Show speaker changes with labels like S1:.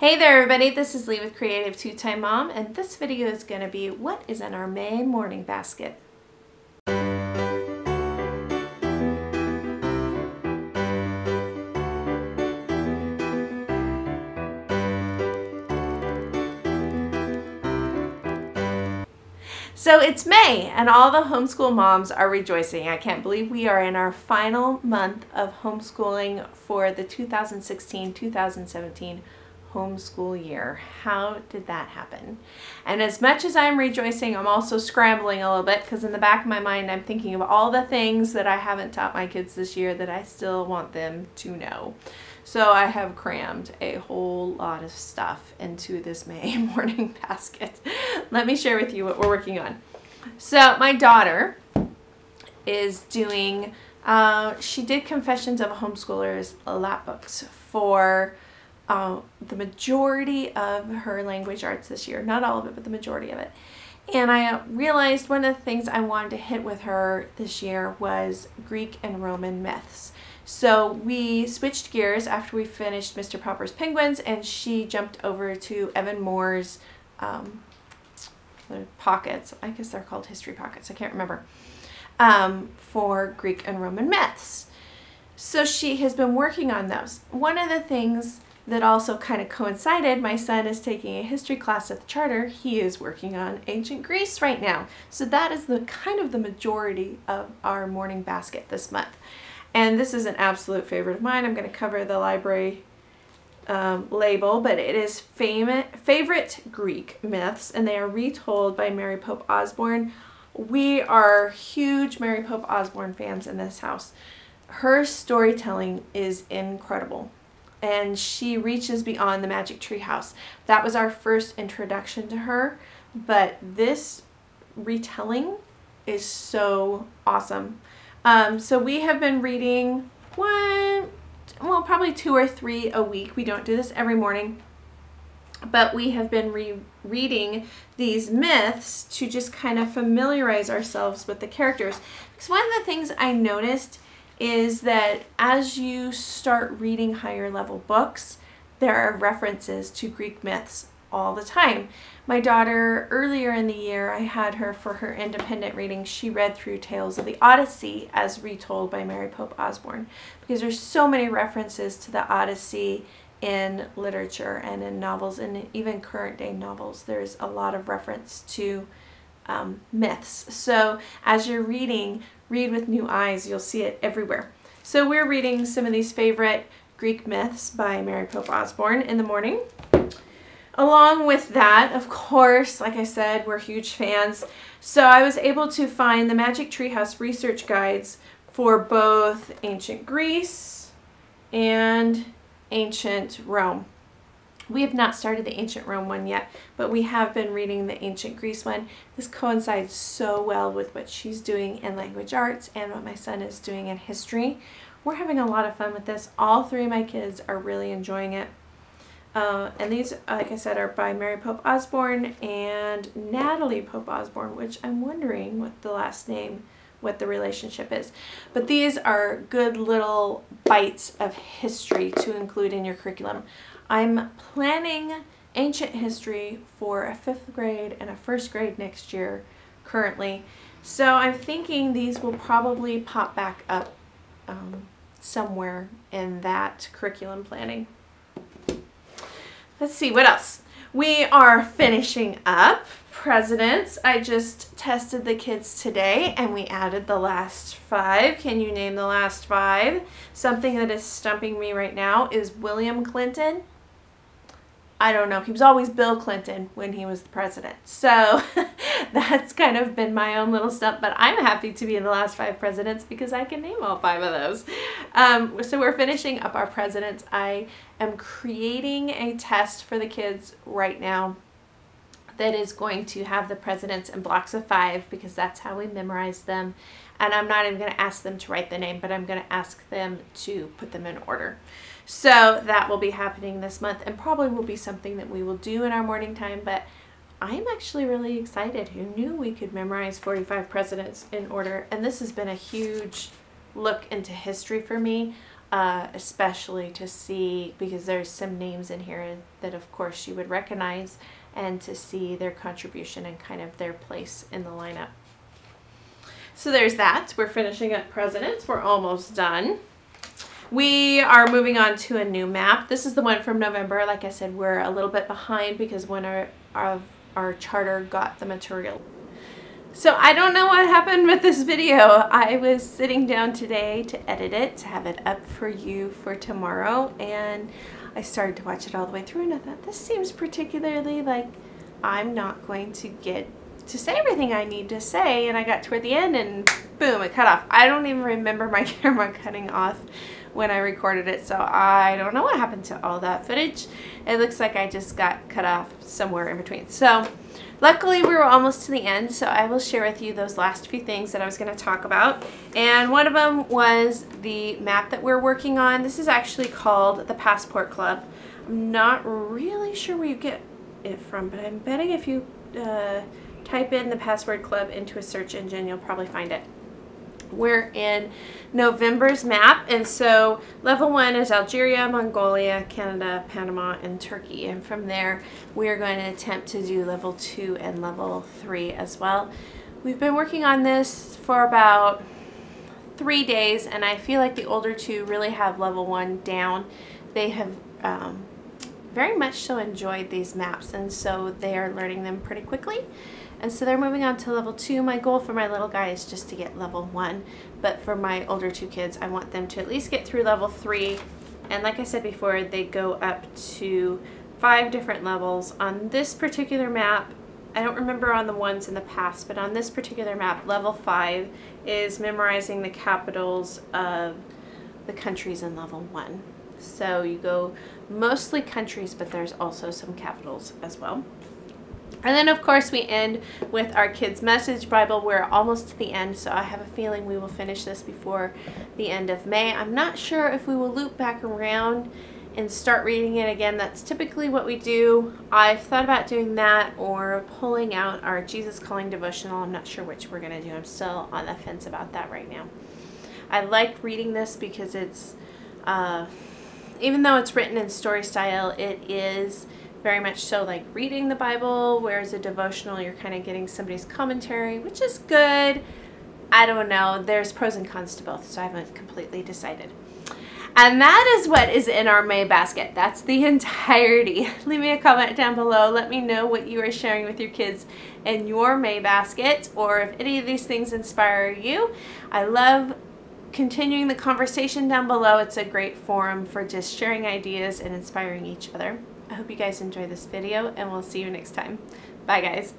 S1: Hey there everybody, this is Lee with Creative Two-Time Mom, and this video is going to be what is in our May morning basket. So it's May and all the homeschool moms are rejoicing. I can't believe we are in our final month of homeschooling for the 2016-2017 homeschool year. How did that happen? And as much as I'm rejoicing, I'm also scrambling a little bit because in the back of my mind I'm thinking of all the things that I haven't taught my kids this year that I still want them to know. So I have crammed a whole lot of stuff into this May morning basket. Let me share with you what we're working on. So my daughter is doing, she did Confessions of a Homeschooler's lap books for the majority of her language arts this year. Not all of it, but the majority of it. And I realized one of the things I wanted to hit with her this year was Greek and Roman myths. So we switched gears after we finished Mr. Popper's Penguins, and she jumped over to Evan Moore's pockets. I guess they're called history pockets. I can't remember. For Greek and Roman myths. So she has been working on those. One of the things that also kind of coincided, my son is taking a history class at the charter. He is working on ancient Greece right now. So that is the kind of the majority of our morning basket this month. And this is an absolute favorite of mine. I'm going to cover the library label, but it is favorite Greek myths, and they are retold by Mary Pope Osborne. We are huge Mary Pope Osborne fans in this house. Her storytelling is incredible, and she reaches beyond the Magic Tree House. That was our first introduction to her, but this retelling is so awesome. So we have been reading probably 2 or 3 a week. We don't do this every morning, but we have been rereading these myths to just kind of familiarize ourselves with the characters. Because one of the things I noticed is that as you start reading higher level books, there are references to Greek myths all the time. My daughter, earlier in the year, I had her for her independent reading. She read through Tales of the Odyssey as retold by Mary Pope Osborne, because there's so many references to the Odyssey in literature and in novels, and even current day novels. There's a lot of reference to myths. So as you're reading, read with new eyes. You'll see it everywhere. So we're reading some of these favorite Greek myths by Mary Pope Osborne in the morning. Along with that, of course, like I said, we're huge fans. So I was able to find the Magic Tree House research guides for both ancient Greece and ancient Rome. We have not started the ancient Rome one yet, but we have been reading the ancient Greece one. This coincides so well with what she's doing in language arts and what my son is doing in history. We're having a lot of fun with this. All 3 of my kids are really enjoying it. And these, like I said, are by Mary Pope Osborne and Natalie Pope Osborne, which I'm wondering what the last name, what the relationship is. But these are good little bites of history to include in your curriculum. I'm planning ancient history for a 5th grade and a 1st grade next year currently. So I'm thinking these will probably pop back up somewhere in that curriculum planning. Let's see, what else? We are finishing up presidents. I just tested the kids today and we added the last 5. Can you name the last 5? Something that is stumping me right now is William Clinton. I don't know. He was always Bill Clinton when he was the president. So that's kind of been my own little stump, but I'm happy to be in the last 5 presidents because I can name all 5 of those. So we're finishing up our presidents. I am creating a test for the kids right now that is going to have the presidents in blocks of 5 because that's how we memorize them. And I'm not even going to ask them to write the name, but I'm going to ask them to put them in order. So that will be happening this month and probably will be something that we will do in our morning time, but I'm actually really excited. Who knew we could memorize 45 presidents in order? And this has been a huge look into history for me. especially to see, because there's some names in here that of course you would recognize, and to see their contribution and kind of their place in the lineup. So there's that. We're finishing up presidents. We're almost done. We are moving on to a new map. This is the one from November. Like I said, we're a little bit behind because one of our charter got the material. So I don't know what happened with this video. I was sitting down today to edit it, to have it up for you for tomorrow, and I started to watch it all the way through, and I thought, this seems particularly like I'm not going to get to say everything I need to say, and I got toward the end and boom, it cut off. I don't even remember my camera cutting off when I recorded it, so I don't know what happened to all that footage. It looks like I just got cut off somewhere in between. So luckily we were almost to the end, so I will share with you those last few things that I was going to talk about. And one of them was the map that we're working on. This is actually called the Passport Club. I'm not really sure where you get it from, but I'm betting if you type in the Passport Club into a search engine, you'll probably find it. We're in November's map, and so level 1 is Algeria, Mongolia, Canada, Panama, and Turkey, and from there we're going to attempt to do level 2 and level 3 as well. We've been working on this for about 3 days, and I feel like the older two really have level 1 down. They have very much so enjoyed these maps, and so they are learning them pretty quickly. And so they're moving on to level 2. My goal for my little guy is just to get level 1, but for my older two kids, I want them to at least get through level 3. And like I said before, they go up to 5 different levels. On this particular map, I don't remember on the ones in the past, but on this particular map, level 5 is memorizing the capitals of the countries in level 1. So you go mostly countries, but there's also some capitals as well. And then of course we end with our kids' message Bible. We're almost to the end, so I have a feeling we will finish this before the end of May. I'm not sure if we will loop back around and start reading it again. That's typically what we do. I've thought about doing that or pulling out our Jesus Calling devotional. I'm not sure which we're going to do. I'm still on the fence about that right now. I like reading this because it's, even though it's written in story style, it is very much so like reading the Bible, whereas a devotional you're kind of getting somebody's commentary, which is good. I don't know. There's pros and cons to both, so I haven't completely decided. And that is what is in our May basket. That's the entirety. Leave me a comment down below. Let me know what you are sharing with your kids in your May basket, or if any of these things inspire you. I love continuing the conversation down below. It's a great forum for just sharing ideas and inspiring each other. I hope you guys enjoy this video, and we'll see you next time. Bye guys.